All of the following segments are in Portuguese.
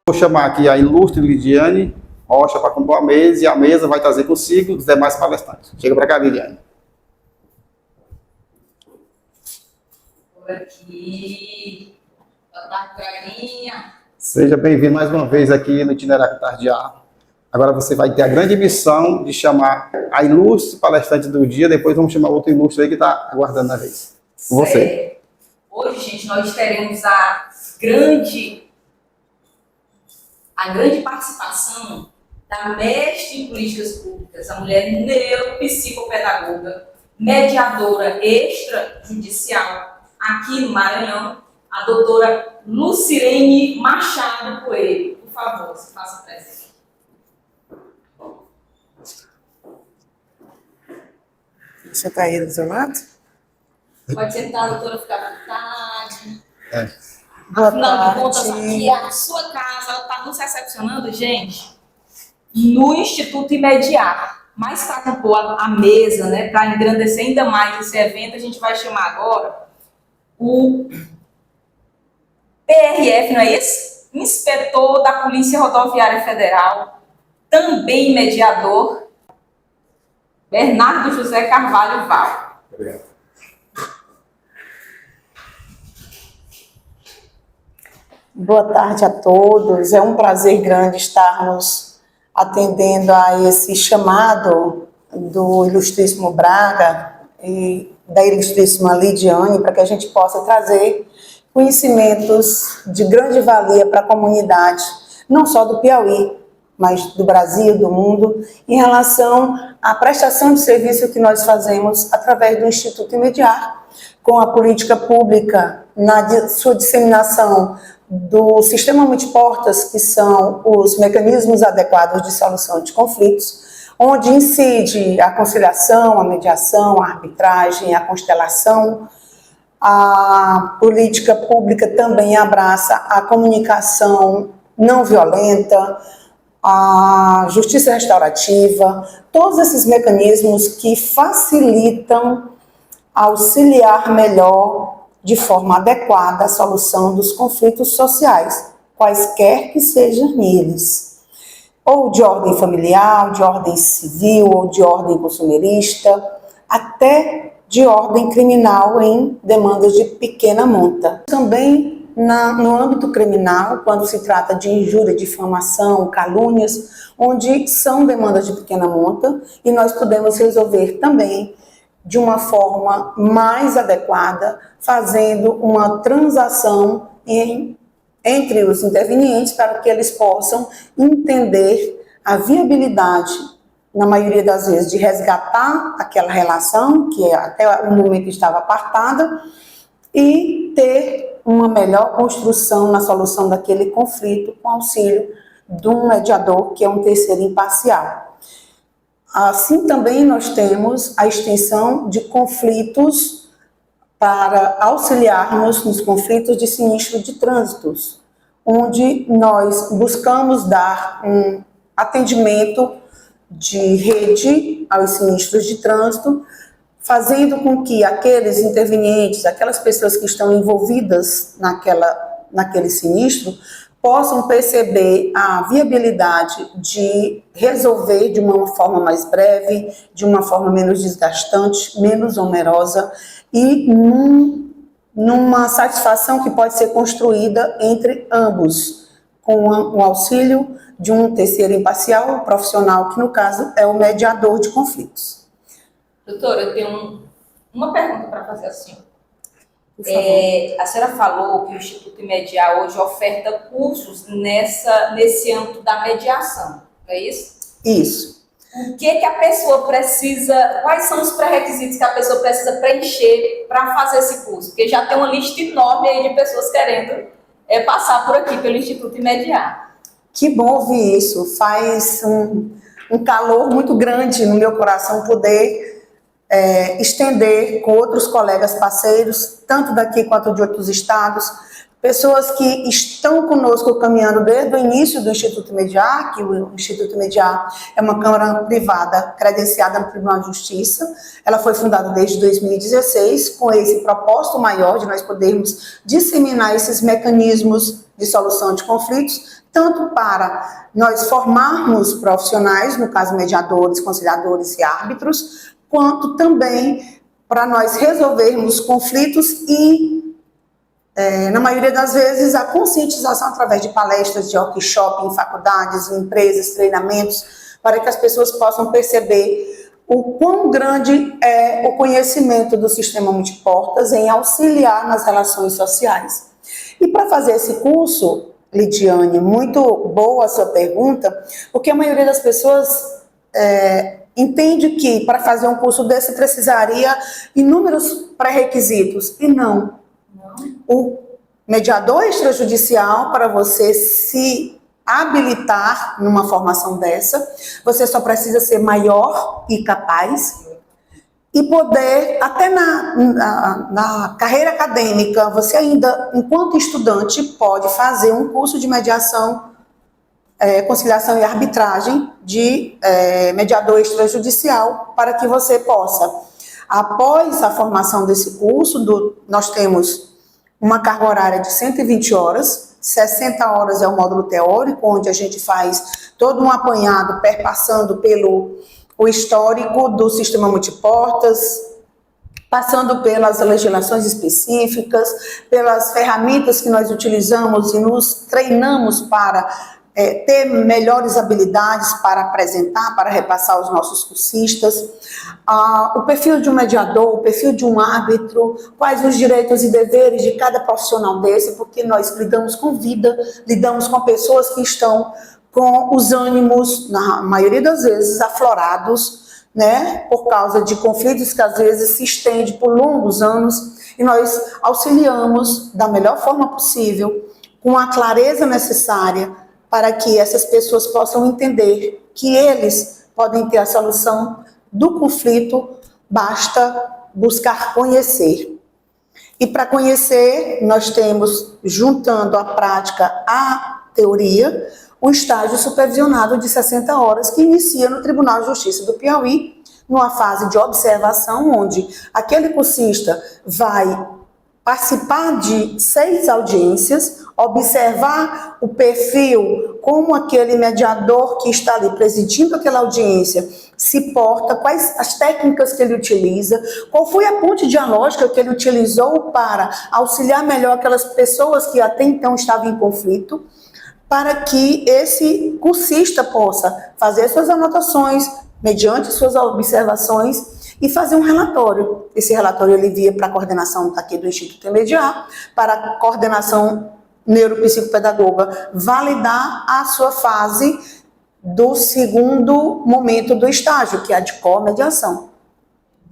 Vou chamar aqui a ilustre Lidiane Rocha para compor a mesa, e a mesa vai trazer consigo os demais palestrantes. Chega para cá, Lidiane. Por aqui. Boa tarde, Braguinha. Seja bem-vindo mais uma vez aqui no Itinerário Tardear. Agora você vai ter a grande missão de chamar a ilustre palestrante do dia, depois vamos chamar outro ilustre aí que está aguardando a vez. Com você. Hoje, gente, nós teremos a grande participação da mestre em políticas públicas, a mulher neuropsicopedagoga, mediadora extrajudicial aqui no Maranhão, a doutora Lucirene Machado Coelho. Por favor, se faça presente. Você está aí do seu lado? Pode sentar, doutora, ficar à vontade. Boa Afinal de contas, tarde. aqui é a sua casa, ela está nos recepcionando, gente, no Instituto Imediato. Mas para compor a mesa, né, para engrandecer ainda mais esse evento, a gente vai chamar agora o PRF, não é esse? Inspetor da Polícia Rodoviária Federal, também mediador, Bernardo José Carvalho Val. Obrigado. Boa tarde a todos. É um prazer grande estarmos atendendo a esse chamado do Ilustríssimo Braga e da Ilustríssima Lidiane, para que a gente possa trazer conhecimentos de grande valia para a comunidade, não só do Piauí, mas do Brasil, do mundo, em relação à prestação de serviço que nós fazemos através do Instituto Imediato, com a política pública na sua disseminação do sistema multiportas, que são os mecanismos adequados de solução de conflitos, onde incide a conciliação, a mediação, a arbitragem, a constelação. A política pública também abraça a comunicação não violenta, a justiça restaurativa, todos esses mecanismos que facilitam auxiliar melhor, de forma adequada, a solução dos conflitos sociais, quaisquer que sejam eles, ou de ordem familiar, de ordem civil, ou de ordem consumerista, até de ordem criminal em demandas de pequena monta. Também no âmbito criminal, quando se trata de injúria, difamação, calúnias, onde são demandas de pequena monta, e nós podemos resolver também de uma forma mais adequada, fazendo uma transação entre os intervenientes para que eles possam entender a viabilidade, na maioria das vezes, de resgatar aquela relação, que até o momento estava apartada, e ter uma melhor construção na solução daquele conflito com auxílio de um mediador, que é um terceiro imparcial. Assim também nós temos a extensão de conflitos para auxiliarmos nos conflitos de sinistro de trânsitos, onde nós buscamos dar um atendimento de rede aos sinistros de trânsito, fazendo com que aqueles intervenientes, aquelas pessoas que estão envolvidas naquele sinistro, possam perceber a viabilidade de resolver de uma forma mais breve, de uma forma menos desgastante, menos onerosa e numa satisfação que pode ser construída entre ambos, com o auxílio de um terceiro imparcial, profissional, que no caso é o mediador de conflitos. Doutora, eu tenho uma pergunta para fazer assim. A senhora falou que o Instituto Imediar hoje oferta cursos nesse âmbito da mediação, não é isso? Isso. O que a pessoa precisa, quais são os pré-requisitos que a pessoa precisa preencher para fazer esse curso? Porque já tem uma lista enorme aí de pessoas querendo passar por aqui, pelo Instituto Imediar. Que bom ouvir isso, faz um calor muito grande no meu coração poder estender com outros colegas parceiros, tanto daqui quanto de outros estados, pessoas que estão conosco caminhando desde o início do Instituto Mediar, que o Instituto Mediar é uma câmara privada credenciada no Tribunal de Justiça. Ela foi fundada desde 2016 com esse propósito maior de nós podermos disseminar esses mecanismos de solução de conflitos, tanto para nós formarmos profissionais, no caso mediadores, conciliadores e árbitros, quanto também para nós resolvermos conflitos e na maioria das vezes, a conscientização através de palestras, de workshop, em faculdades, em empresas, treinamentos, para que as pessoas possam perceber o quão grande é o conhecimento do sistema multiportas em auxiliar nas relações sociais. E para fazer esse curso, Lidiane, muito boa a sua pergunta, porque a maioria das pessoas entende que para fazer um curso desse precisaria inúmeros pré-requisitos, e não. O mediador extrajudicial, para você se habilitar numa formação dessa, você só precisa ser maior e capaz e poder, até na carreira acadêmica, você ainda, enquanto estudante, pode fazer um curso de mediação, conciliação e arbitragem de mediador extrajudicial, para que você possa, após a formação desse curso, nós temos uma carga horária de 120 horas, 60 horas é o módulo teórico, onde a gente faz todo um apanhado, perpassando pelo o histórico do sistema multiportas, passando pelas legislações específicas, pelas ferramentas que nós utilizamos e nos treinamos para ter melhores habilidades para apresentar, para repassar aos nossos cursistas, o perfil de um mediador, o perfil de um árbitro, quais os direitos e deveres de cada profissional desse, porque nós lidamos com vida, lidamos com pessoas que estão com os ânimos, na maioria das vezes, aflorados, né, por causa de conflitos que às vezes se estendem por longos anos, e nós auxiliamos da melhor forma possível, com a clareza necessária, para que essas pessoas possam entender que eles podem ter a solução do conflito, basta buscar conhecer. E para conhecer, nós temos, juntando a prática à teoria, o estágio supervisionado de 60 horas, que inicia no Tribunal de Justiça do Piauí, numa fase de observação, onde aquele cursista vai participar de 6 audiências, observar o perfil, como aquele mediador que está ali presidindo aquela audiência se porta, quais as técnicas que ele utiliza, qual foi a ponte dialógica que ele utilizou para auxiliar melhor aquelas pessoas que até então estavam em conflito, para que esse cursista possa fazer suas anotações, mediante suas observações, e fazer um relatório. Esse relatório ele envia para a coordenação aqui do Instituto Mediar, para a coordenação neuropsicopedagoga validar a sua fase do segundo momento do estágio, que é a de comediação.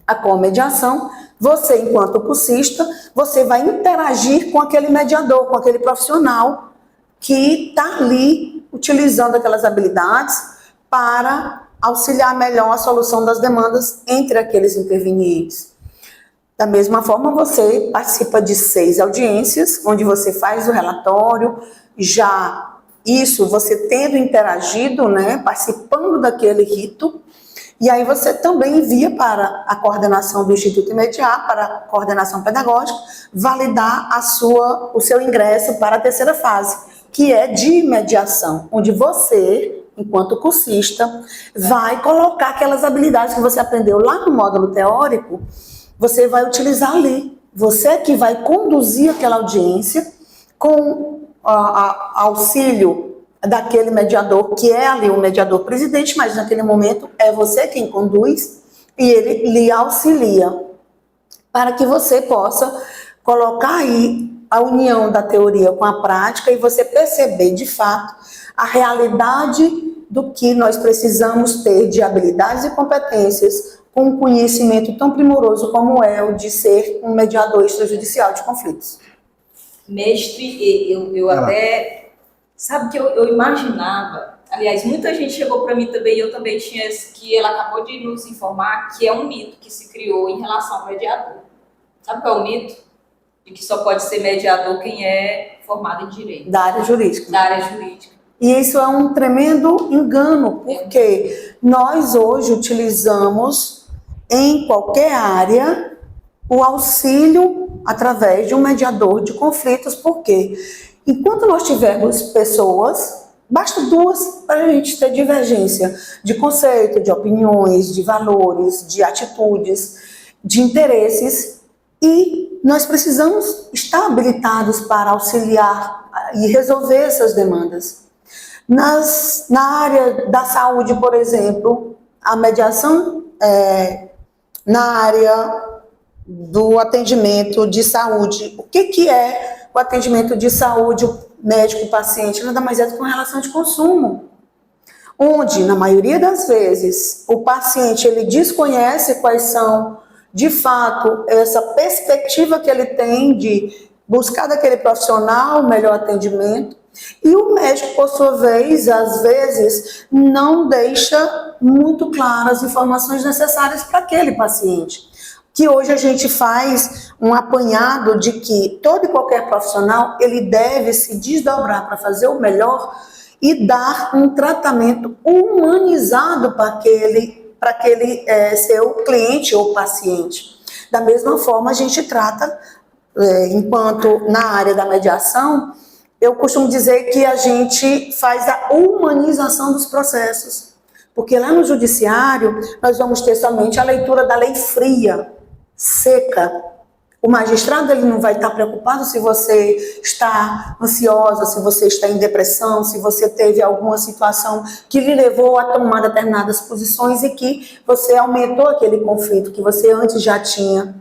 A comediação, você, enquanto cursista, você vai interagir com aquele mediador, com aquele profissional que está ali utilizando aquelas habilidades para auxiliar melhor a solução das demandas entre aqueles intervenientes. Da mesma forma, você participa de 6 audiências, onde você faz o relatório, já isso você tendo interagido, né, participando daquele rito, e aí você também envia para a coordenação do Instituto Mediar, para a coordenação pedagógica, validar o seu ingresso para a terceira fase, que é de mediação, onde você, enquanto cursista, vai colocar aquelas habilidades que você aprendeu lá no módulo teórico, você vai utilizar ali. Você que vai conduzir aquela audiência com auxílio daquele mediador, que é ali o mediador presidente, mas naquele momento é você quem conduz e ele lhe auxilia para que você possa colocar aí a união da teoria com a prática e você perceber de fato a realidade do que nós precisamos ter de habilidades e competências com um conhecimento tão primoroso como é o de ser um mediador extrajudicial de conflitos. Mestre, eu até... Sabe que eu imaginava, aliás, muita gente chegou para mim também, e eu também tinha esse, que ela acabou de nos informar, que é um mito que se criou em relação ao mediador. Sabe qual é o mito? De que só pode ser mediador quem é formada em Direito, da área jurídica. da área jurídica. E isso é um tremendo engano, porque nós hoje utilizamos em qualquer área o auxílio através de um mediador de conflitos, porque enquanto nós tivermos pessoas, basta duas para a gente ter divergência de conceito, de opiniões, de valores, de atitudes, de interesses, e nós precisamos estar habilitados para auxiliar e resolver essas demandas. Na área da saúde, por exemplo, a mediação na área do atendimento de saúde. O que é o atendimento de saúde médico-paciente? Nada mais é do que uma relação de consumo, onde, na maioria das vezes, o paciente ele desconhece quais são, de fato, essa perspectiva que ele tem de buscar daquele profissional o melhor atendimento, e o médico, por sua vez, às vezes, não deixa muito claras as informações necessárias para aquele paciente. Que hoje a gente faz um apanhado de que todo e qualquer profissional, ele deve se desdobrar para fazer o melhor e dar um tratamento humanizado para aquele seu cliente ou paciente. Da mesma forma, a gente trata, enquanto na área da mediação, eu costumo dizer que a gente faz a humanização dos processos. Porque lá no judiciário, nós vamos ter somente a leitura da lei fria, seca. O magistrado ele não vai estar preocupado se você está ansiosa, se você está em depressão, se você teve alguma situação que lhe levou a tomar determinadas posições e que você aumentou aquele conflito que você antes já tinha.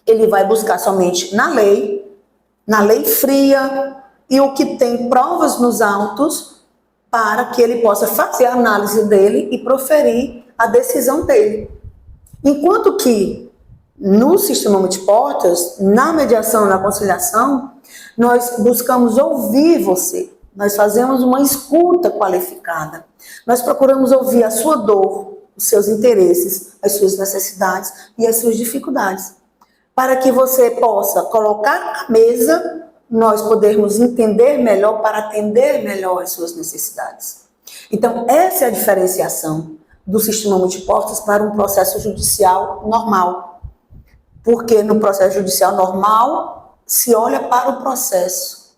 Ele vai buscar somente na lei fria, e o que tem provas nos autos para que ele possa fazer a análise dele e proferir a decisão dele. Enquanto que no sistema multiportas, na mediação, na conciliação, nós buscamos ouvir você, nós fazemos uma escuta qualificada, nós procuramos ouvir a sua dor, os seus interesses, as suas necessidades e as suas dificuldades, para que você possa colocar na mesa, nós podermos entender melhor para atender melhor as suas necessidades. Então, essa é a diferenciação do sistema multiportas para um processo judicial normal. Porque no processo judicial normal, se olha para o processo.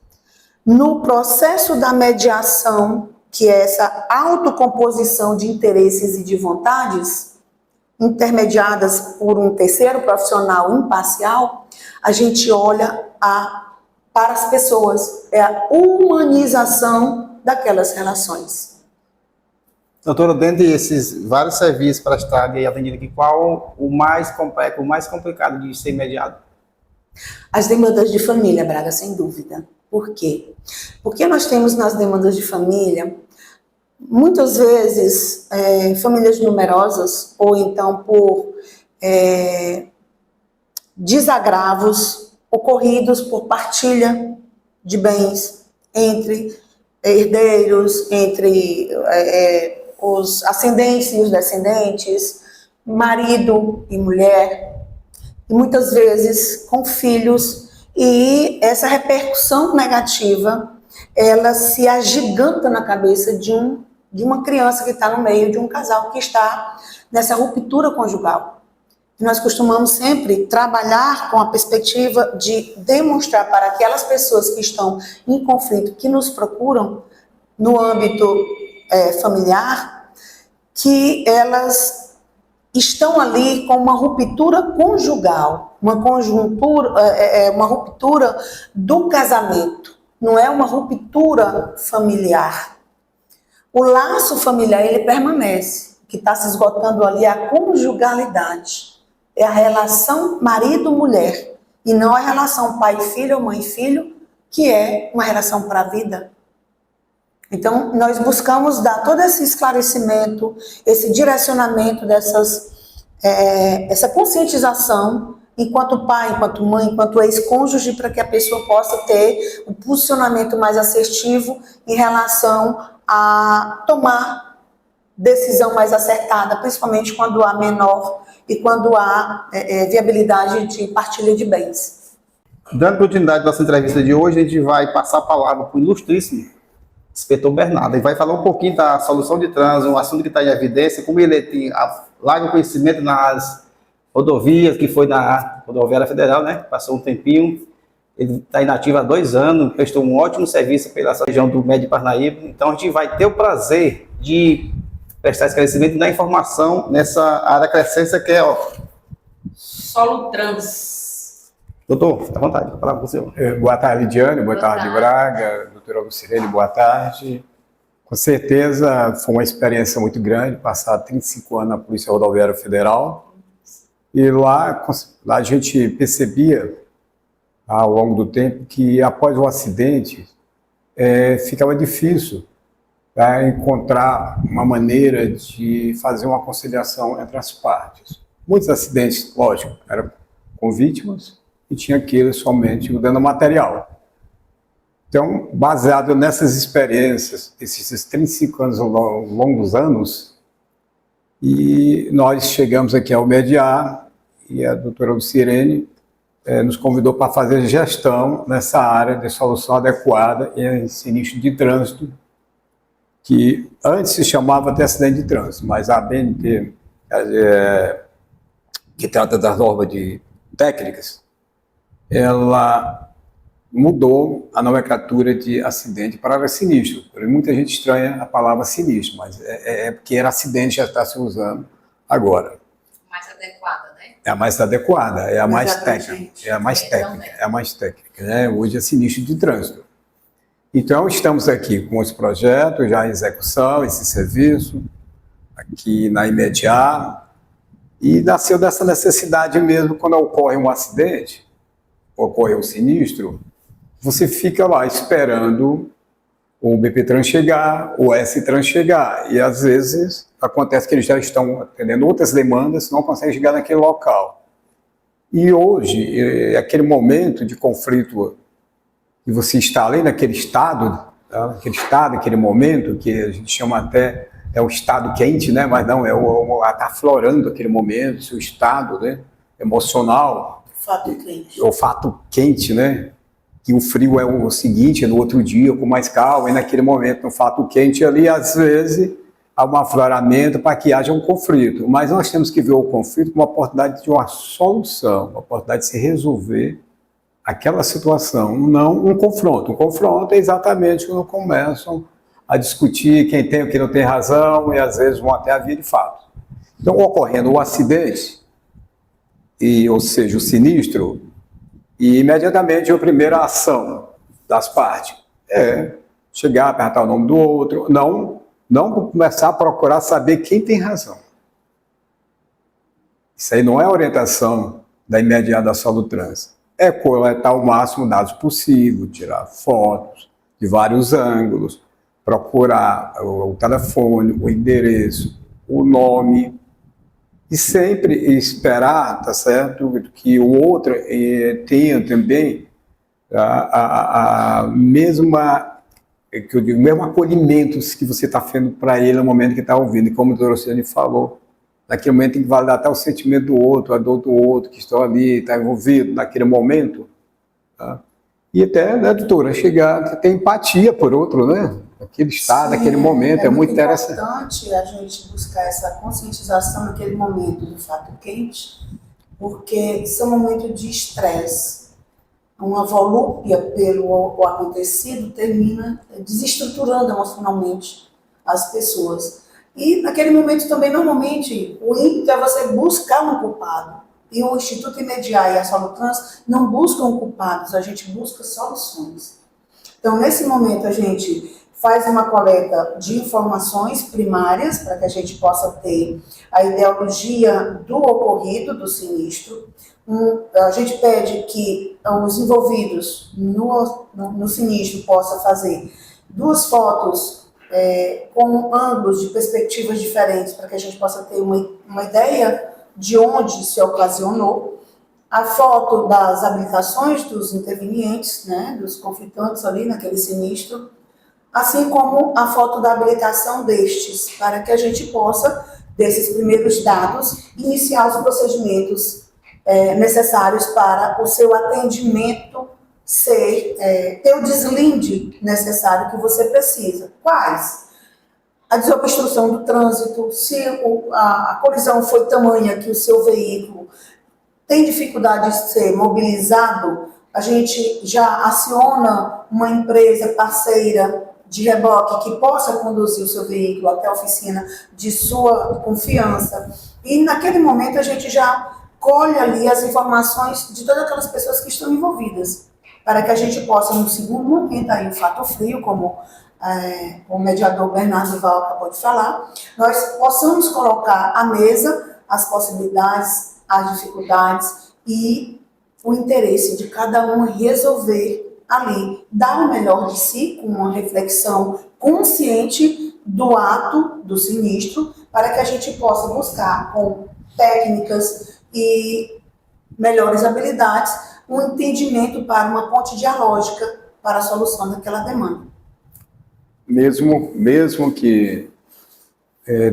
No processo da mediação, que é essa autocomposição de interesses e de vontades, intermediadas por um terceiro profissional imparcial, a gente olha para as pessoas, é a humanização daquelas relações. Doutora, dentre esses vários serviços prestados e atendidos aqui, qual o mais complexo, o mais complicado de ser mediado? As demandas de família, Braga, sem dúvida. Por quê? Porque nós temos nas demandas de família, muitas vezes, famílias numerosas, ou então por desagravos ocorridos por partilha de bens entre herdeiros, entre os ascendentes e os descendentes, marido e mulher, e muitas vezes com filhos, e essa repercussão negativa, ela se agiganta na cabeça de uma criança que está no meio de um casal que está nessa ruptura conjugal. Nós costumamos sempre trabalhar com a perspectiva de demonstrar para aquelas pessoas que estão em conflito, que nos procuram no âmbito familiar, que elas estão ali com uma ruptura conjugal, uma ruptura do casamento, não é uma ruptura familiar. O laço familiar, ele permanece, o que está se esgotando ali é a conjugalidade. É a relação marido-mulher, e não a relação pai-filho ou mãe-filho, que é uma relação para a vida. Então, nós buscamos dar todo esse esclarecimento, esse direcionamento essa conscientização, enquanto pai, enquanto mãe, enquanto ex-cônjuge, para que a pessoa possa ter um posicionamento mais assertivo em relação a tomar decisão mais acertada, principalmente quando há menor e quando há viabilidade de partilha de bens. Dando continuidade à nossa entrevista de hoje, a gente vai passar a palavra para o ilustríssimo inspetor Bernardo. Ele vai falar um pouquinho da solução de trânsito, um assunto que está em evidência, como ele tem largo conhecimento nas rodovias, que foi na rodoviária federal, né? Passou um tempinho. Ele está inativo há 2 anos, prestou um ótimo serviço pela região do Médio Parnaíba. Então, a gente vai ter o prazer de prestar esclarecimento e dar informação nessa área crescente que é, ó. Solutrans. Doutor, fica à vontade, vou falar com você. Boa tarde, Diane. Boa tarde, Braga. Doutora Lucirene, boa tarde. Com certeza foi uma experiência muito grande, passar 35 anos na Polícia Rodoviária Federal. E lá a gente percebia, ao longo do tempo, que após o acidente, ficava difícil encontrar uma maneira de fazer uma conciliação entre as partes. Muitos acidentes, lógico, eram com vítimas e tinha aqueles somente o dano material. Então, baseado nessas experiências, esses 35 anos, ao longo dos anos, e nós chegamos aqui ao Mediar, e a doutora Lucirene nos convidou para fazer gestão nessa área de solução adequada em sinistro de trânsito, que antes se chamava de acidente de trânsito, mas a ABNT, que trata das normas técnicas, ela mudou a nomenclatura de acidente para sinistro. Muita gente estranha a palavra sinistro, mas é porque era acidente, já está se usando agora. Mais adequada, né? É a mais adequada, é a mais Exatamente. técnica, é a mais técnica, né? Hoje é sinistro de trânsito. Então, estamos aqui com esse projeto, já em execução, esse serviço, aqui na Imediar, e nasceu dessa necessidade mesmo, quando ocorre um acidente, ocorre um sinistro, você fica lá esperando o BP-Trans chegar, o S-Trans chegar, e às vezes acontece que eles já estão atendendo outras demandas, não conseguem chegar naquele local. E hoje, aquele momento de conflito, que você está ali naquele estado, tá? Aquele momento, que a gente chama até, um estado quente, né? Mas não, está aflorando aquele momento, seu estado, né? Emocional. Fato quente. O fato quente, né? Que o frio é o seguinte, é no outro dia, com mais calma, e naquele momento, no fato quente ali, às vezes, há um afloramento para que haja um conflito. Mas nós temos que ver o conflito como uma oportunidade de uma solução, uma oportunidade de se resolver aquela situação, não um confronto. Um confronto é exatamente quando começam a discutir quem tem ou quem não tem razão, e às vezes vão até a via de fato. Então, ocorrendo o acidente, ou seja, o sinistro, e imediatamente a primeira ação das partes é chegar, apertar o nome do outro, não começar a procurar saber quem tem razão. Isso aí não é orientação da imediata ação do trânsito. É coletar o máximo dados possível, tirar fotos de vários ângulos, procurar o telefone, o endereço, o nome, e sempre esperar, tá certo, que o outro tenha também a mesma, que eu digo, mesmo acolhimento que você está fazendo para ele no momento que está ouvindo. E como o doutor Oceane falou, naquele momento tem que validar até o sentimento do outro, a dor do outro, que estão ali, está envolvido naquele momento. Tá? E até, né, doutora, chegar a ter empatia por outro, né? Aquele estado, Sim, aquele momento, é muito interessante. É importante a gente buscar essa conscientização naquele momento do fato quente, porque isso é um momento de estresse. Uma volúpia pelo acontecido termina desestruturando emocionalmente as pessoas. E naquele momento também, normalmente, o ímpeto é você buscar um culpado. E o Instituto Imediar e a Solutrans não buscam culpados, a gente busca soluções. Então, nesse momento, a gente faz uma coleta de informações primárias para que a gente possa ter a ideologia do ocorrido, do sinistro. A gente pede que os envolvidos no sinistro possam fazer 2 fotos com ângulos de perspectivas diferentes para que a gente possa ter uma ideia de onde se ocasionou. A foto das habilitações dos intervenientes, né, dos conflitantes ali naquele sinistro, assim como a foto da habilitação destes, para que a gente possa, desses primeiros dados, iniciar os procedimentos necessários para o seu atendimento ter o deslinde necessário que você precisa. Quais? A desobstrução do trânsito, se a colisão foi tamanha que o seu veículo tem dificuldade de ser mobilizado, a gente já aciona uma empresa parceira de reboque que possa conduzir o seu veículo até a oficina de sua confiança. E naquele momento a gente já colhe ali as informações de todas aquelas pessoas que estão envolvidas, para que a gente possa, no segundo momento, aí, o fato frio, como o mediador Bernardo Val acabou de falar, nós possamos colocar à mesa as possibilidades, as dificuldades e o interesse de cada um resolver ali, dar o melhor de si, com uma reflexão consciente do ato, do sinistro, para que a gente possa buscar com técnicas e melhores habilidades um entendimento para uma ponte dialógica para a solução daquela demanda. Mesmo que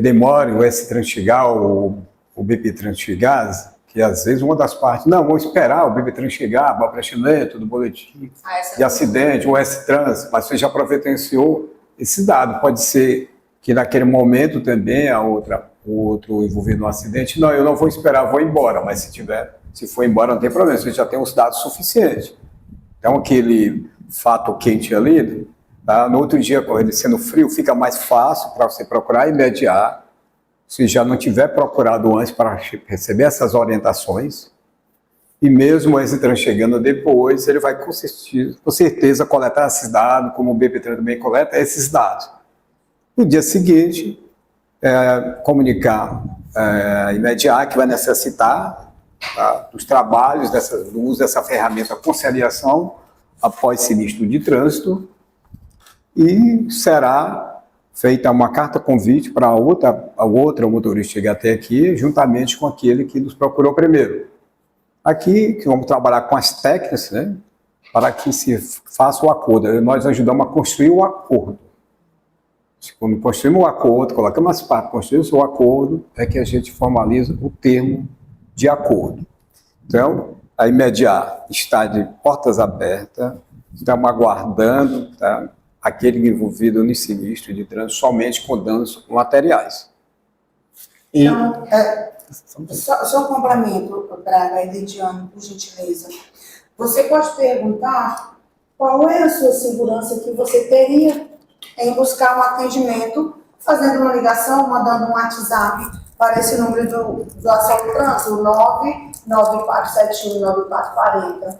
demore o S-Trans chegar, o BP-Trans chegar, que às vezes uma das partes, não, vamos esperar o BP-Trans chegar, o aprestamento do boletim de acidente, o S-Trans, mas você já providenciou esse dado. Pode ser que naquele momento também o outro envolvido no acidente, não, eu não vou esperar, vou embora, mas se for embora não tem problema, você já tem os dados suficientes. Então aquele fato quente ali, tá? No outro dia, ele sendo frio, fica mais fácil para você procurar e mediar. Se já não tiver procurado antes para receber essas orientações, e mesmo esse trans chegando depois, ele vai com certeza coletar esses dados, como o BP-Trans também coleta esses dados. No dia seguinte, comunicar e mediar que vai necessitar dos trabalhos, do uso dessa ferramenta conciliação após sinistro de trânsito, e será feita uma carta convite para a outra motorista chegar até aqui, juntamente com aquele que nos procurou primeiro. Aqui, que vamos trabalhar com as técnicas, né, para que se faça o acordo. Nós ajudamos a construir o acordo. Quando construímos o acordo, colocamos as partes, construímos o acordo, é que a gente formaliza o termo de acordo. Então, a Imediar está de portas abertas, estamos aguardando, tá, aquele envolvido no sinistro de trânsito somente com danos materiais. Então, só um complemento, Braga e Lidiane, por gentileza. Você pode perguntar qual é a sua segurança que você teria em buscar um atendimento, fazendo uma ligação, mandando um WhatsApp para esse número do Ação do Trânsito, 994719440.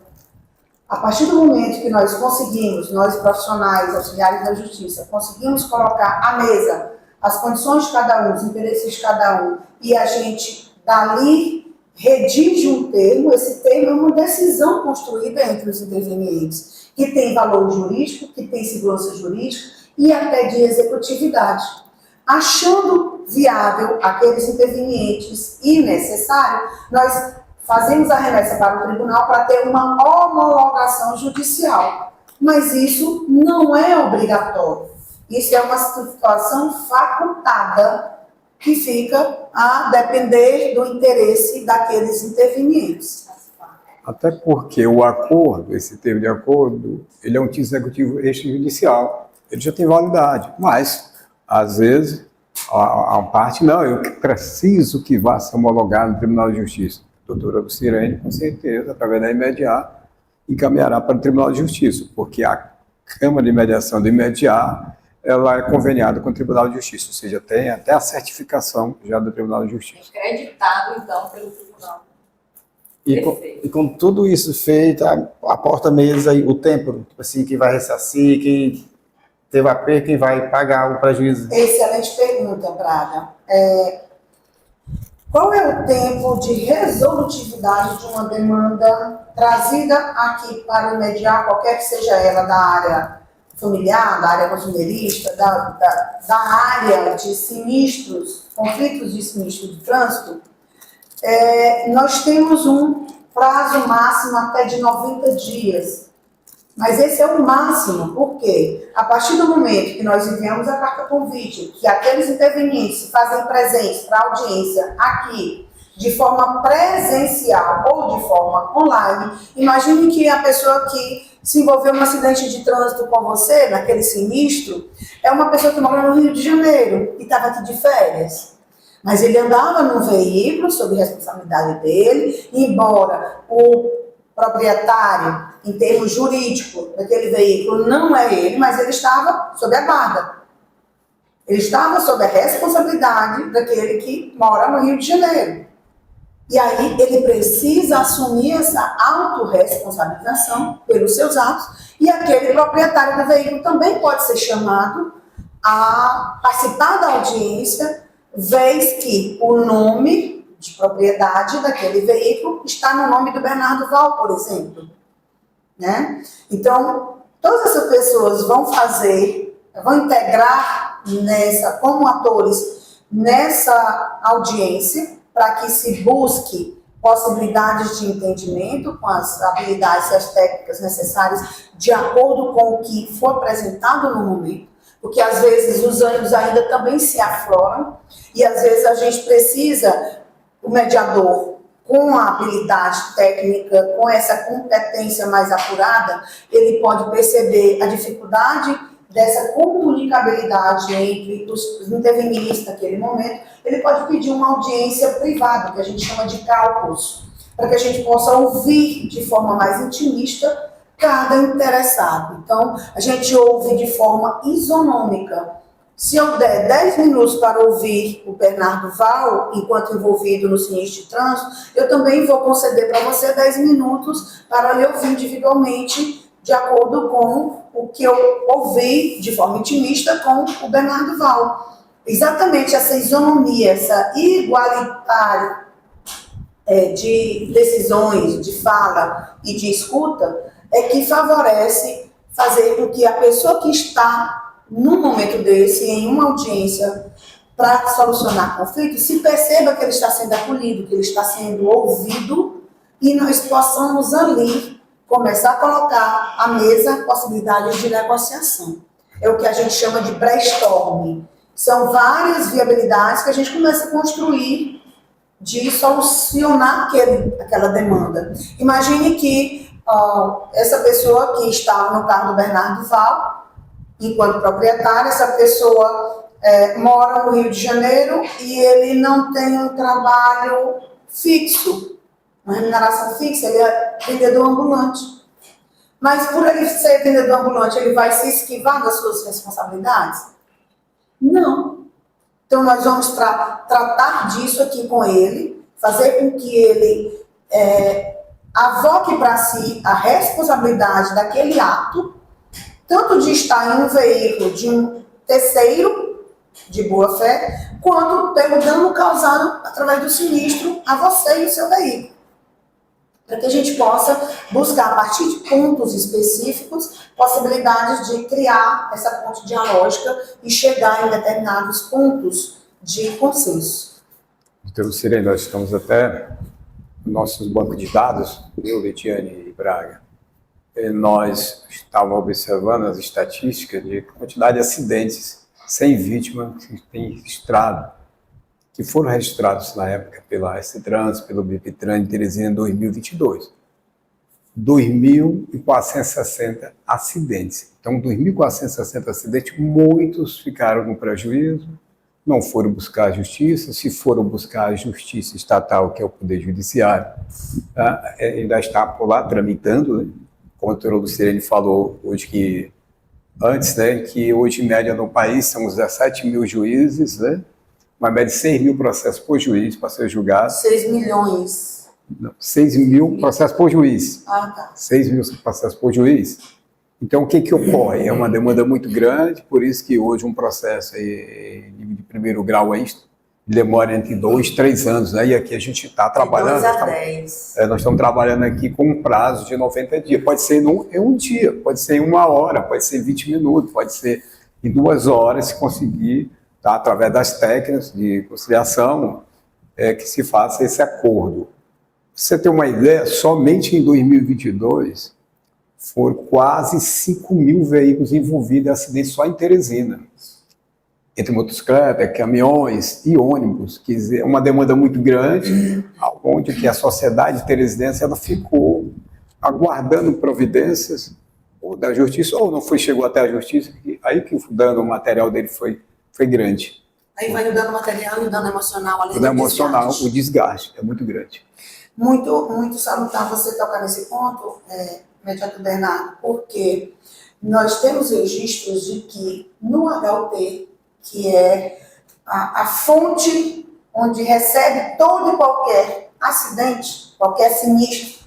A partir do momento que nós conseguimos, nós profissionais, auxiliares da justiça, conseguimos colocar à mesa as condições de cada um, os interesses de cada um, e a gente, dali, redige um termo, esse termo é uma decisão construída entre os intervenientes, que tem valor jurídico, que tem segurança jurídica e até de executividade. Achando viável aqueles intervenientes e necessário, nós fazemos a remessa para o tribunal para ter uma homologação judicial. Mas isso não é obrigatório. Isso é uma situação facultada que fica a depender do interesse daqueles intervenientes. Até porque o acordo, esse termo de acordo, ele é um título executivo extrajudicial. Ele já tem validade, mas, às vezes, a parte, não, eu preciso que vá ser homologado no Tribunal de Justiça. A doutora Lucirene, com certeza, através da Imediar, encaminhará para o Tribunal de Justiça, porque a Câmara de Mediação do Imediar, ela é conveniada com o Tribunal de Justiça, ou seja, tem até a certificação já do Tribunal de Justiça. Acreditado, então, pelo Tribunal. E com tudo isso feito, a porta-mesa e o tempo, assim, que vai ressarcir, que teve a perda, quem vai pagar o prejuízo? Excelente pergunta, Braga. Qual é o tempo de resolutividade de uma demanda trazida aqui para o Imediar, qualquer que seja ela, da área familiar, da área consumerista, da área de sinistros, conflitos de sinistro de trânsito? Nós temos um prazo máximo até de 90 dias. Mas esse é o máximo, porque a partir do momento que nós enviamos a carta convite, que aqueles intervenientes se fazem presentes para a audiência aqui, de forma presencial ou de forma online, imagine que a pessoa que se envolveu num acidente de trânsito com você, naquele sinistro, é uma pessoa que mora no Rio de Janeiro e estava aqui de férias. Mas ele andava num veículo sob responsabilidade dele, embora o proprietário, em termos jurídicos, daquele veículo não é ele, mas ele estava sob a guarda. Ele estava sob a responsabilidade daquele que mora no Rio de Janeiro. E aí ele precisa assumir essa autorresponsabilização pelos seus atos, e aquele proprietário do veículo também pode ser chamado a participar da audiência, vez que o nome de propriedade daquele veículo está no nome do Bernardo Val, por exemplo. Né? Então, todas essas pessoas vão integrar como atores nessa audiência, para que se busque possibilidades de entendimento com as habilidades e as técnicas necessárias de acordo com o que for apresentado no momento, porque às vezes os ânimos ainda também se afloram e às vezes a gente precisa, o mediador, com a habilidade técnica, com essa competência mais apurada, ele pode perceber a dificuldade dessa comunicabilidade entre os intervenientes naquele momento. Ele pode pedir uma audiência privada, que a gente chama de caucus, para que a gente possa ouvir de forma mais intimista cada interessado. Então, a gente ouve de forma isonômica. Se eu der 10 minutos para ouvir o Bernardo Val, enquanto envolvido no sinistro de trânsito, eu também vou conceder para você 10 minutos para lhe ouvir individualmente, de acordo com o que eu ouvi de forma intimista com o Bernardo Val. Exatamente essa isonomia, essa igualitária de decisões, de fala e de escuta, é que favorece fazer com que a pessoa que está num momento desse, em uma audiência para solucionar conflito, se perceba que ele está sendo acolhido, que ele está sendo ouvido, e nós possamos ali começar a colocar à mesa possibilidades de negociação. É o que a gente chama de brainstorming. São várias viabilidades que a gente começa a construir de solucionar aquela demanda. Imagine que essa pessoa que estava no carro do Bernardo Val, enquanto proprietária, essa pessoa mora no Rio de Janeiro e ele não tem um trabalho fixo, uma remuneração fixa, ele é vendedor ambulante. Mas por ele ser vendedor ambulante, ele vai se esquivar das suas responsabilidades? Não. Então nós vamos tratar disso aqui com ele, fazer com que ele avoque para si a responsabilidade daquele ato, tanto de estar em um veículo de um terceiro de boa fé, quanto pelo dano causado através do sinistro a você e o seu veículo. Para que a gente possa buscar, a partir de pontos específicos, possibilidades de criar essa ponte dialógica e chegar em determinados pontos de consenso. Doutor Lucirene, nós estamos até no nosso banco de dados, eu, Letiane e Braga. Nós estávamos observando as estatísticas de quantidade de acidentes sem vítima que tem registrado, que foram registrados na época pela S-Trans, pelo BPTran em Teresina em 2022. 2.460 acidentes. Então, 2.460 acidentes, muitos ficaram com prejuízo, não foram buscar a justiça. Se foram buscar a justiça estatal, que é o Poder Judiciário, ainda está por lá tramitando, né? Como o doutor Lucirene falou hoje que hoje, em média, no país, são 17 mil juízes, né? Uma média de 6 mil processos por juiz para ser julgado. 6 milhões. Não, 6 mil processos por juiz. Tá. 6 mil processos por juiz. Então, o que ocorre? É uma demanda muito grande, por isso que hoje um processo de primeiro grau demora entre 2 e 3 anos, né? E aqui a gente está trabalhando. 2 a 10. Nós estamos trabalhando aqui com um prazo de 90 dias. Pode ser em um dia, pode ser em 1 hora, pode ser em 20 minutos, pode ser em 2 horas, se conseguir, tá? Através das técnicas de conciliação, que se faça esse acordo. Pra você ter uma ideia, somente em 2022 foram quase 5 mil veículos envolvidos em acidentes só em Teresina. entre motocicleta, caminhões e ônibus, quer dizer, uma demanda muito grande, onde que a sociedade teresinense ela ficou aguardando providências ou da justiça, ou não foi, chegou até a justiça, aí que o dano material dele foi grande. Aí vai o dano material e o dano emocional, além O dano do emocional, desgaste. o desgaste é muito grande. Muito salutar você tocar nesse ponto, mediador Bernardo, porque nós temos registros de que no HUT, que é a fonte onde recebe todo e qualquer acidente, qualquer sinistro,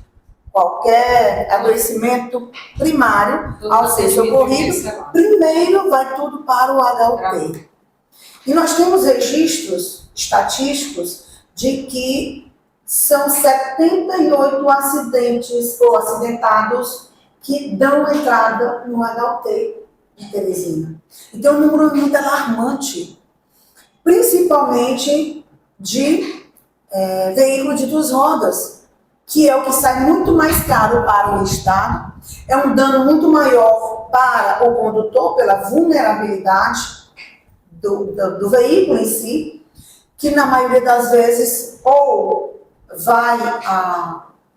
qualquer adoecimento primário ao ser socorrido, primeiro vai tudo para o HUT. E nós temos registros estatísticos de que são 78 acidentes ou acidentados que dão entrada no HUT de Teresina. Então, um número muito alarmante, principalmente de veículo de duas rodas, que é o que sai muito mais caro para o Estado, é um dano muito maior para o condutor pela vulnerabilidade do veículo em si, que na maioria das vezes ou vai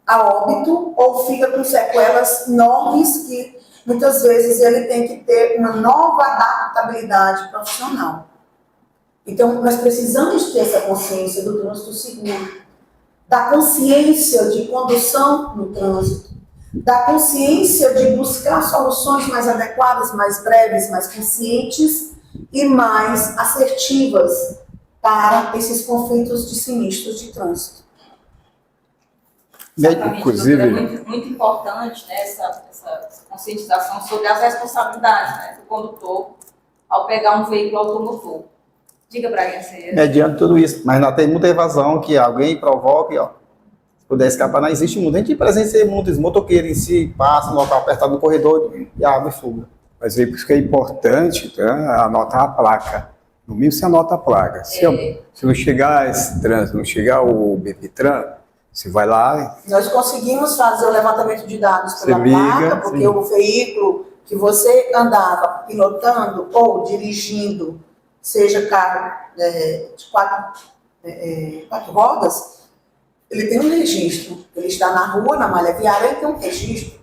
a óbito ou fica com sequelas enormes que muitas vezes ele tem que ter uma nova adaptabilidade profissional. Então, nós precisamos ter essa consciência do trânsito seguro, da consciência de condução no trânsito, da consciência de buscar soluções mais adequadas, mais breves, mais conscientes e mais assertivas para esses conflitos de sinistros de trânsito. Exatamente, Inclusive, doutora, é muito importante, né, essa conscientização sobre as responsabilidades, né, do condutor ao pegar um veículo automotor. Diga, Bragança. Mediante tudo isso, mas não tem muita evasão que alguém provoque, ó, se puder escapar, não existe muito. A gente presencia muitos motoqueiros em si, passa no local apertado no corredor e abre e fuga. mas aí por isso que é importante, tá, anotar a placa. No mínimo você anota a placa. Se não chegar esse trânsito, não chegar o BPTran, você vai lá. Nós conseguimos fazer o levantamento de dados pela Você liga, placa, porque sim. o veículo que você andava pilotando ou dirigindo, seja carro de quatro rodas, ele tem um registro. Ele está na rua, na malha viária, ele tem um registro.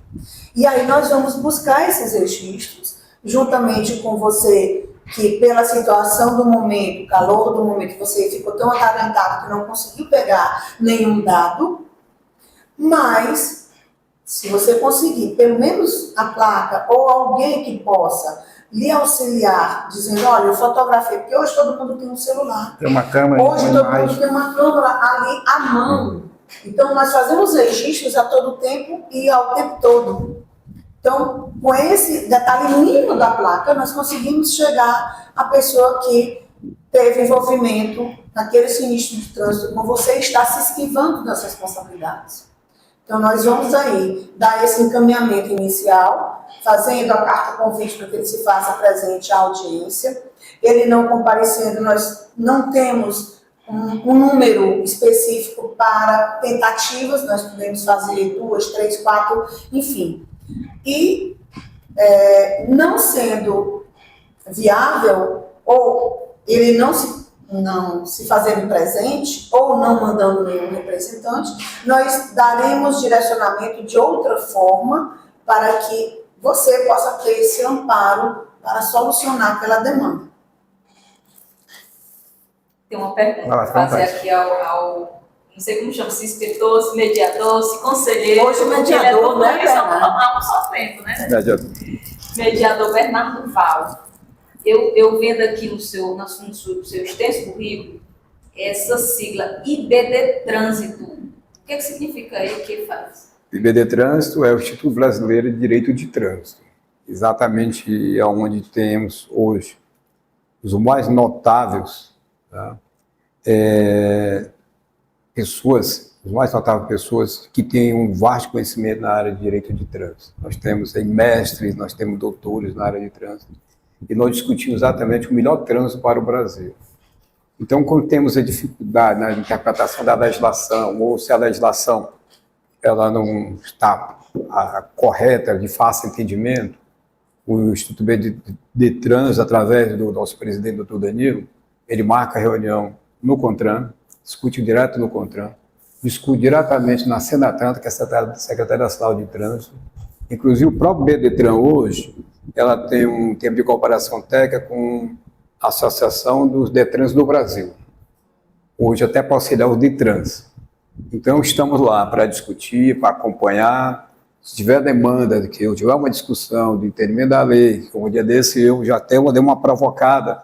E aí nós vamos buscar esses registros, juntamente com você, que pela situação do momento, calor do momento, você ficou tão atarantado que não conseguiu pegar nenhum dado, mas se você conseguir pelo menos a placa ou alguém que possa lhe auxiliar, dizendo, olha, eu fotografei, porque hoje todo mundo tem um celular. Tem uma câmera, Hoje uma todo mundo imagem. tem uma câmera ali à mão. Então, nós fazemos registros a todo tempo e ao tempo todo. Então, com esse detalhe mínimo da placa, nós conseguimos chegar à pessoa que teve envolvimento naquele sinistro de trânsito com você e está se esquivando das responsabilidades. Então, nós vamos aí dar esse encaminhamento inicial, fazendo a carta convite para que ele se faça presente à audiência. Ele não comparecendo, nós não temos um número específico para tentativas, nós podemos fazer 2, 3, 4, enfim. E não sendo viável, ou ele não se fazendo presente, ou não mandando nenhum representante, nós daremos direcionamento de outra forma para que você possa ter esse amparo para solucionar aquela demanda. Tem uma pergunta Vai lá, para fazer vontade. aqui ao, não sei como chama, se inspetor, se mediador, se conselheiro. Hoje o porque mediador, ele é tudo né, isso Bernardo? há um só tempo, né? Mediador. Mediador Bernardo Val. Eu vendo aqui no seu extenso currículo essa sigla IBD Trânsito. O que significa aí? O que faz? O IBD Trânsito é o Instituto Brasileiro de Direito de Trânsito. Exatamente onde temos hoje os mais notáveis, tá? As mais notáveis pessoas que têm um vasto conhecimento na área de direito de trânsito. Nós temos aí mestres, nós temos doutores na área de trânsito. E nós discutimos exatamente o melhor trânsito para o Brasil. Então, quando temos a dificuldade na interpretação da legislação, ou se a legislação ela não está correta, de fácil entendimento, O Instituto B de Trans, através do nosso presidente, doutor Danilo, ele marca a reunião no CONTRAN, discute direto no CONTRAN, discute diretamente na Senatran, que é a Secretaria Nacional de Trânsito. Inclusive, o próprio BDTran hoje, ela tem um tempo de cooperação técnica com a Associação dos Detrans do Brasil. Hoje, até para auxiliar os Detrans. Então, estamos lá para discutir, para acompanhar. Se tiver demanda, que eu tiver uma discussão de entendimento da lei, como um dia desse eu já até dei uma provocada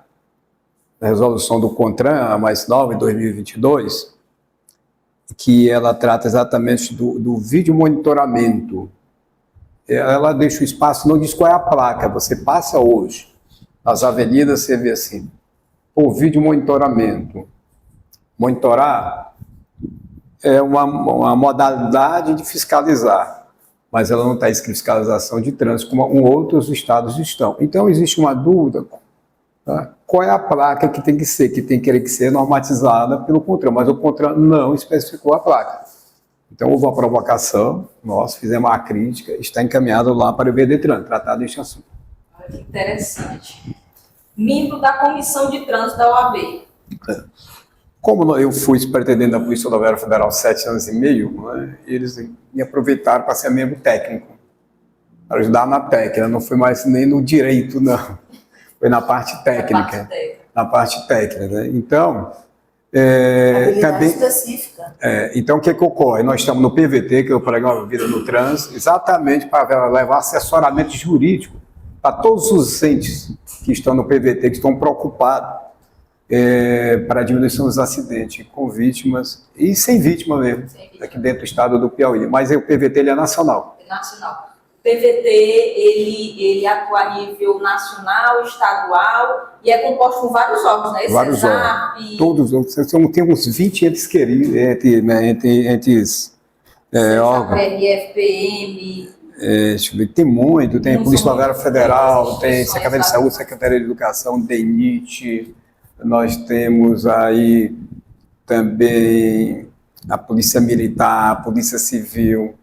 na resolução do CONTRAN, a mais nova, em 2022, que ela trata exatamente do vídeo monitoramento. Ela deixa o espaço, não diz qual é a placa, você passa hoje, nas avenidas você vê assim, o vídeo monitoramento. Monitorar é uma modalidade de fiscalizar, mas ela não está escrita fiscalização de trânsito como outros estados estão. Então existe uma dúvida, tá? Qual é a placa que tem que ser normatizada pelo CONTRAN, mas o CONTRAN não especificou a placa. Então houve uma provocação, nós fizemos a crítica, está encaminhado lá para o BDTran, tratar deste assunto. Olha que interessante. Membro da Comissão de Trânsito da OAB. Como eu fui superintendente da Polícia Rodoviária Federal 7 anos e meio, né, eles me aproveitaram para ser membro técnico, para ajudar na técnica, não foi mais nem no direito, não. Foi na parte técnica. Na parte técnica, né? Então, também, específica. Então, o que ocorre? Nós estamos no PVT, que é o Programa Vida no Trânsito, exatamente para levar assessoramento jurídico para todos os entes que estão no PVT, que estão preocupados para a diminuição dos acidentes com vítimas e sem vítima mesmo, aqui dentro do estado do Piauí. Mas o PVT ele é nacional. É nacional. O PVT, ele atua a nível nacional, estadual, e é composto por vários órgãos, né? Vários órgãos. Todos, tem uns 20 entes queridos, entes órgãos. FPM. Deixa eu ver, tem muito, tem Polícia Rodoviária Federal, tem Secretaria de Saúde, Secretaria de Educação, DENIT, nós temos aí também a Polícia Militar, a Polícia Civil,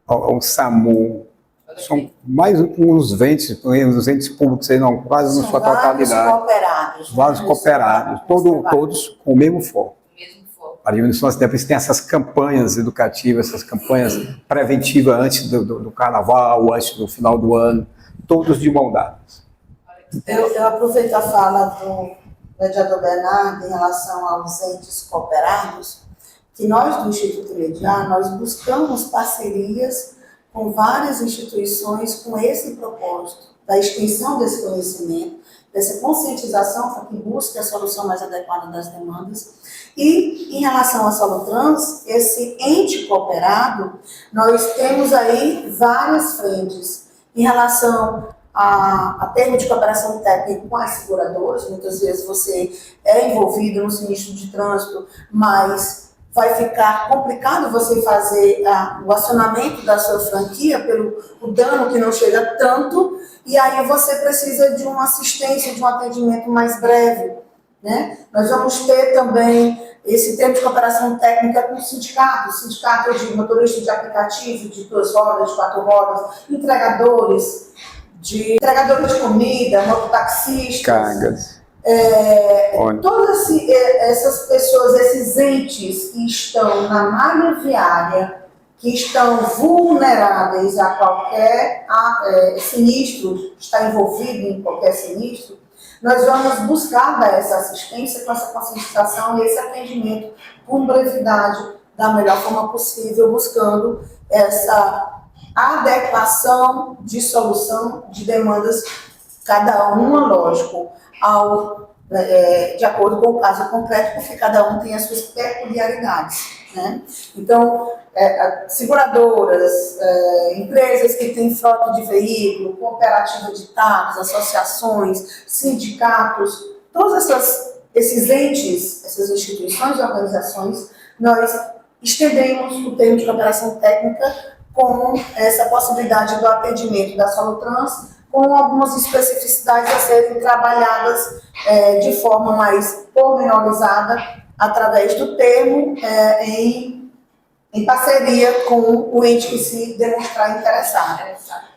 o SAMU. São mais uns 20 entes públicos, não, quase na sua totalidade. Vários cooperados, todos com o mesmo foco. Para a diminuição dos acidentes, tem essas campanhas educativas, essas campanhas preventivas antes do carnaval, antes do final do ano, todos de mão dadas. Eu aproveito a fala do mediador Bernardo em relação aos entes cooperados, que nós do Instituto Mediar, nós buscamos parcerias com várias instituições com esse propósito, da extensão desse conhecimento, dessa conscientização para que busque a solução mais adequada das demandas. E, em relação à Solutrans, esse ente cooperado, nós temos aí várias frentes. Em relação a termo de cooperação técnica com as seguradoras, muitas vezes você é envolvido no sinistro de trânsito, mas vai ficar complicado você fazer o acionamento da sua franquia pelo o dano que não chega tanto, e aí você precisa de uma assistência, de um atendimento mais breve, né? Nós vamos ter também esse termo de cooperação técnica com sindicato de motorista de aplicativo, de 2 rodas, de 4 rodas, entregadores de comida, mototaxistas, cargas. Todas essas pessoas, esses entes que estão na malha viária, que estão vulneráveis a qualquer sinistro, está envolvido em qualquer sinistro, nós vamos buscar dar essa assistência com essa conscientização e esse atendimento com brevidade, da melhor forma possível, buscando essa adequação de solução de demandas, cada uma, lógico, de acordo com o caso concreto, porque cada um tem as suas peculiaridades, né? Então, seguradoras, empresas que têm frota de veículo, cooperativa de taxas, associações, sindicatos, todos esses entes, essas instituições e organizações, nós estendemos o termo de cooperação técnica com essa possibilidade do atendimento da Solutrans, com algumas especificidades a serem trabalhadas de forma mais pormenorizada através do termo em parceria com o ente que se demonstrar interessado.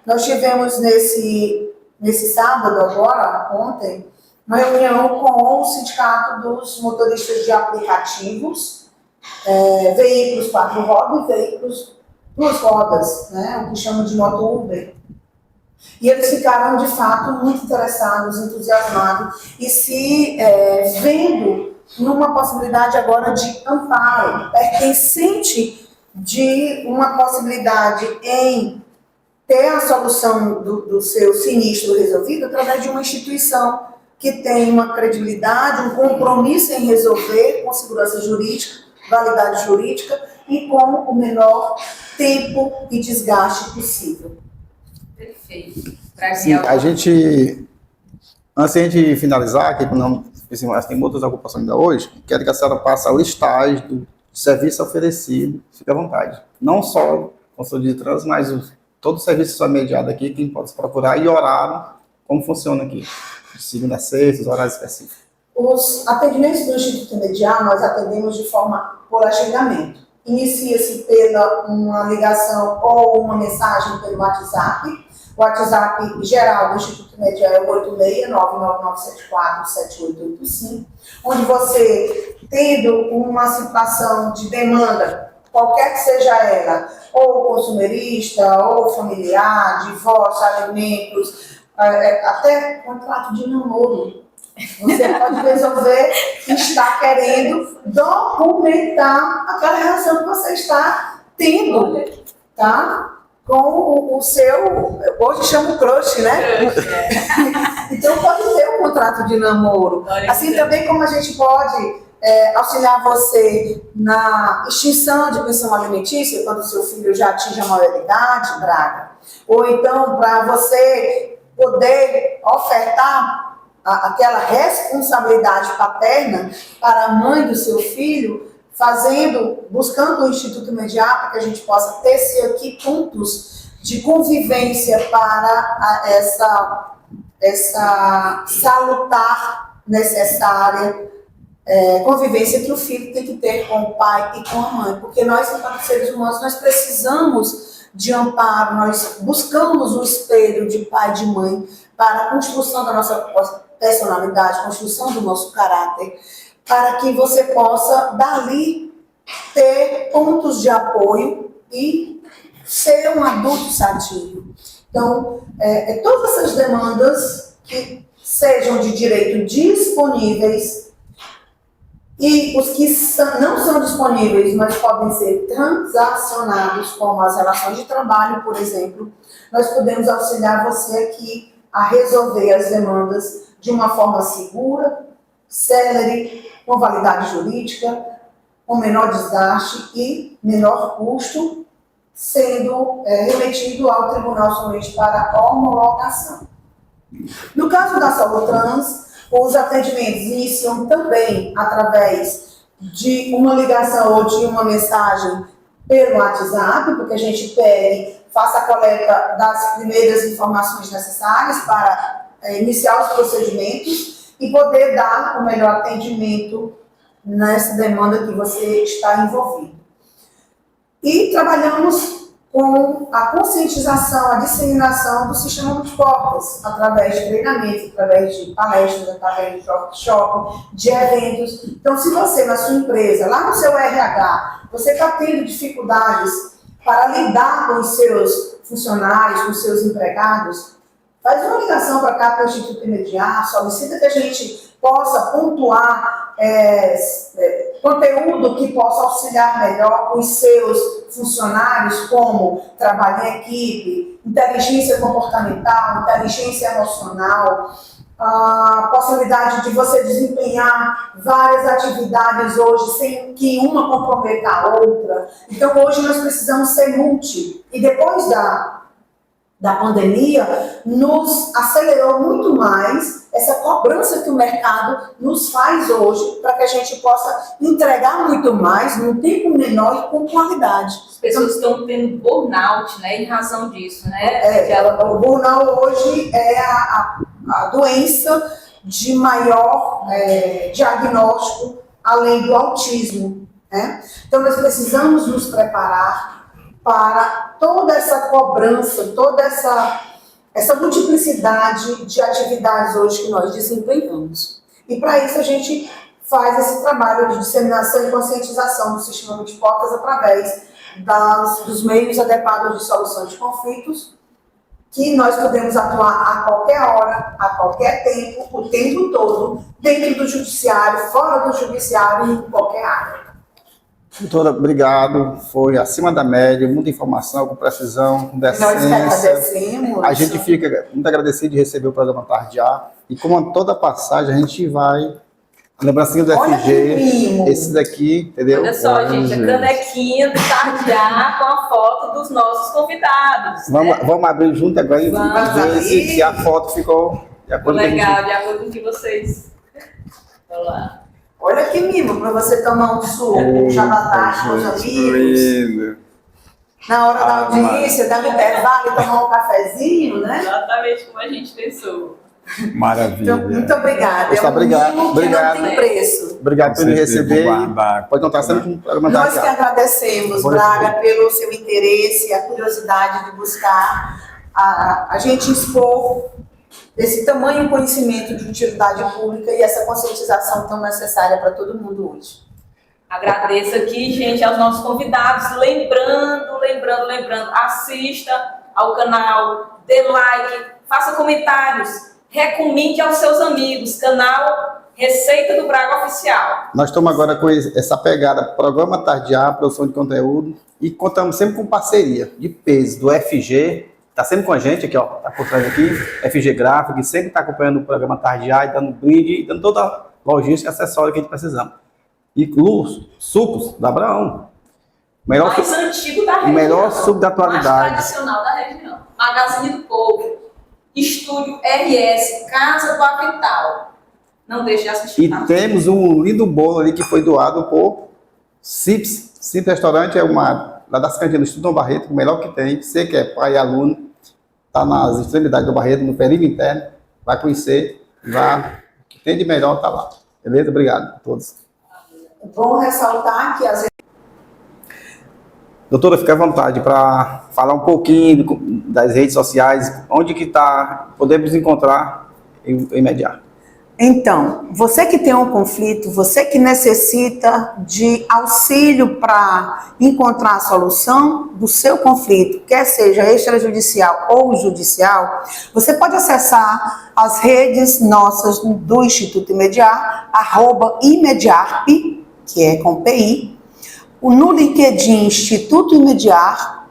Nós tivemos nesse sábado, agora, ontem, uma reunião com o Sindicato dos Motoristas de Aplicativos, veículos 4 rodas e veículos 2 rodas, né, o que chamam de moto Uber. E eles ficaram, de fato, muito interessados, entusiasmados e se vendo numa possibilidade agora de amparo, pertencente de uma possibilidade em ter a solução do seu sinistro resolvido através de uma instituição que tem uma credibilidade, um compromisso em resolver com segurança jurídica, validade jurídica e com o menor tempo e desgaste possível. Perfeito. Sim, a gente, antes de a gente finalizar, aqui não, tem muitas ocupações ainda hoje, quero que a senhora passe a listagem do serviço oferecido, fique à vontade. Não só consultoria de trânsito, mas todo o serviço mediado aqui, quem pode procurar e horário, como funciona aqui, de segunda a sexta, os horários específicos. Os atendimentos do Instituto Mediar, nós atendemos de forma por agendamento. Inicia-se pela uma ligação ou uma mensagem pelo WhatsApp. O WhatsApp geral do Instituto Mediar é o 86-99974-7885, onde você, tendo uma situação de demanda, qualquer que seja ela, ou consumerista, ou familiar, divórcio, alimentos, até contrato de namoro, você pode resolver e está querendo documentar aquela relação que você está tendo, tá? Com o seu, hoje chama o crush, né? Então pode ter um contrato de namoro. Assim também como a gente pode auxiliar você na extinção de pensão alimentícia, quando o seu filho já atinge a maioridade, Braga. Ou então para você poder ofertar aquela responsabilidade paterna para a mãe do seu filho, buscando o Instituto Mediar para que a gente possa tecer aqui pontos de convivência para essa salutar, necessária convivência que o filho tem que ter com o pai e com a mãe. Porque nós, enquanto seres humanos, nós precisamos de amparo, nós buscamos o espelho de pai e de mãe para a construção da nossa personalidade, construção do nosso caráter, para que você possa, dali, ter pontos de apoio e ser um adulto sadio. Então, todas essas demandas que sejam de direito disponíveis e os que não são disponíveis, mas podem ser transacionados, como as relações de trabalho, por exemplo, nós podemos auxiliar você aqui a resolver as demandas de uma forma segura, célere, com validade jurídica, com menor desgaste e menor custo, sendo remetido ao Tribunal somente para homologação. No caso da Solutrans, os atendimentos iniciam também através de uma ligação ou de uma mensagem pelo WhatsApp, porque a gente faça a coleta das primeiras informações necessárias para iniciar os procedimentos e poder dar o melhor atendimento nessa demanda que você está envolvido. E trabalhamos com a conscientização, a disseminação do sistema multiportas, através de treinamentos, através de palestras, através de workshop, de eventos. Então, se você, na sua empresa, lá no seu RH, você está tendo dificuldades para lidar com os seus funcionários, com os seus empregados, faz uma ligação para cá, para o Instituto Mediar, solicita que a gente possa pontuar conteúdo que possa auxiliar melhor os seus funcionários, como trabalho em equipe, inteligência comportamental, inteligência emocional, a possibilidade de você desempenhar várias atividades hoje sem que uma comprometa a outra. Então, hoje nós precisamos ser multi. E depois da pandemia, nos acelerou muito mais essa cobrança que o mercado nos faz hoje para que a gente possa entregar muito mais num tempo menor e com qualidade. As pessoas estão tendo burnout, né, em razão disso, né? O burnout hoje é a doença de maior diagnóstico, além do autismo, né? Então, nós precisamos nos preparar para toda essa cobrança, toda essa essa multiplicidade de atividades hoje que nós desempenhamos. E para isso a gente faz esse trabalho de disseminação e conscientização do sistema multiportas através dos meios adequados de solução de conflitos, que nós podemos atuar a qualquer hora, a qualquer tempo, o tempo todo, dentro do judiciário, fora do judiciário e em qualquer área. Doutora, obrigado. Foi acima da média, muita informação, com precisão, com Nós que decência. agradecemos. A gente fica muito agradecido de receber o programa Tarde A. E como toda passagem, a gente vai... Lembrancinha do Olha FG, que mimo. esse daqui, entendeu? Olha só, gente, a canequinha do Tardear com a foto dos nossos convidados. Né? Vamos abrir junto agora e Vamos ver abrir. se a foto ficou de acordo com a gente. Legal, de acordo com o que vocês... Vamos lá. Olha que mimo para você tomar um suco, um chá da tarde com os amigos. Lindo. Na hora da audiência, dar um intervalo e tomar um cafezinho, né? Exatamente como a gente pensou. Maravilha. Então, muito obrigada. Está obrigado. Mimo que Obrigado. não tem preço. Obrigado por me receber. Guardar. Pode contar sempre com o programa Nós Tarde que A. agradecemos, Vou Braga, pelo seu interesse, a curiosidade de buscar a gente expor esse tamanho conhecimento de utilidade pública e essa conscientização tão necessária para todo mundo hoje. Agradeço aqui, gente, aos nossos convidados. Lembrando, assista ao canal, dê like, faça comentários, recomende aos seus amigos, canal Receita do Braga Oficial. Nós estamos agora com essa pegada, programa Tarde A, produção de conteúdo, e contamos sempre com parceria de peso do FG, está sempre com a gente aqui, ó, tá por trás aqui, FG Gráfico, que sempre está acompanhando o programa Tarde A, e dando brinde, e dando toda a logística e acessória que a gente precisamos. E Sucos da Abraão. Melhor Mais antigo da região. o melhor suco da atualidade. Mais tradicional da região. Magazine do Povo. Estúdio RS, Casa do Avental. Não deixe de assistir. E tá? temos um lindo bolo ali que foi doado por Cips. Cips Restaurante é uma lá das cantinas do Instituto Dom Barreto, o melhor que tem. Você que é pai e aluno, está nas extremidades do Barreto, no perímetro interno, vai conhecer, o que tem de melhor está lá. Beleza? Obrigado a todos. Vou ressaltar que as Doutora, fique à vontade para falar um pouquinho das redes sociais, onde que podemos encontrar imediato. Então, você que tem um conflito, você que necessita de auxílio para encontrar a solução do seu conflito, quer seja extrajudicial ou judicial, você pode acessar as redes nossas do Instituto Imediar, @imediarp, que é com PI, no LinkedIn Instituto Imediar,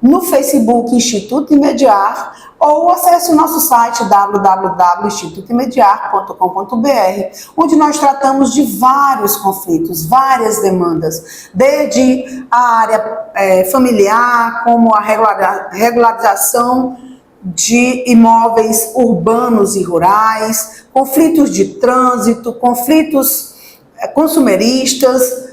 no Facebook Instituto Imediar, ou acesse o nosso site www.institutoimediar.com.br, onde nós tratamos de vários conflitos, várias demandas, desde a área familiar, como a regularização de imóveis urbanos e rurais, conflitos de trânsito, conflitos consumeristas,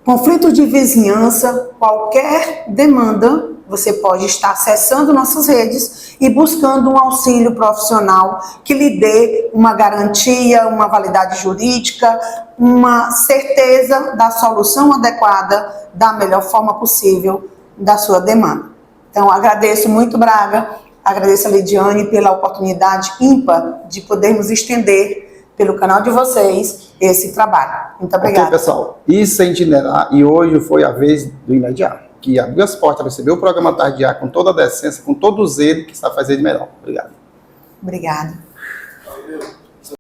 conflitos de vizinhança, qualquer demanda. Você pode estar acessando nossas redes e buscando um auxílio profissional que lhe dê uma garantia, uma validade jurídica, uma certeza da solução adequada da melhor forma possível da sua demanda. Então, agradeço muito, Braga, agradeço a Lidiane pela oportunidade ímpar de podermos estender pelo canal de vocês esse trabalho. Muito obrigada. Ok, pessoal. Isso é Itinerar, e hoje foi a vez do Imediato, que abriu as portas, recebeu o programa Tarde A com toda a decência, com todo o zelo que está fazendo de melhor. Obrigado. Obrigada.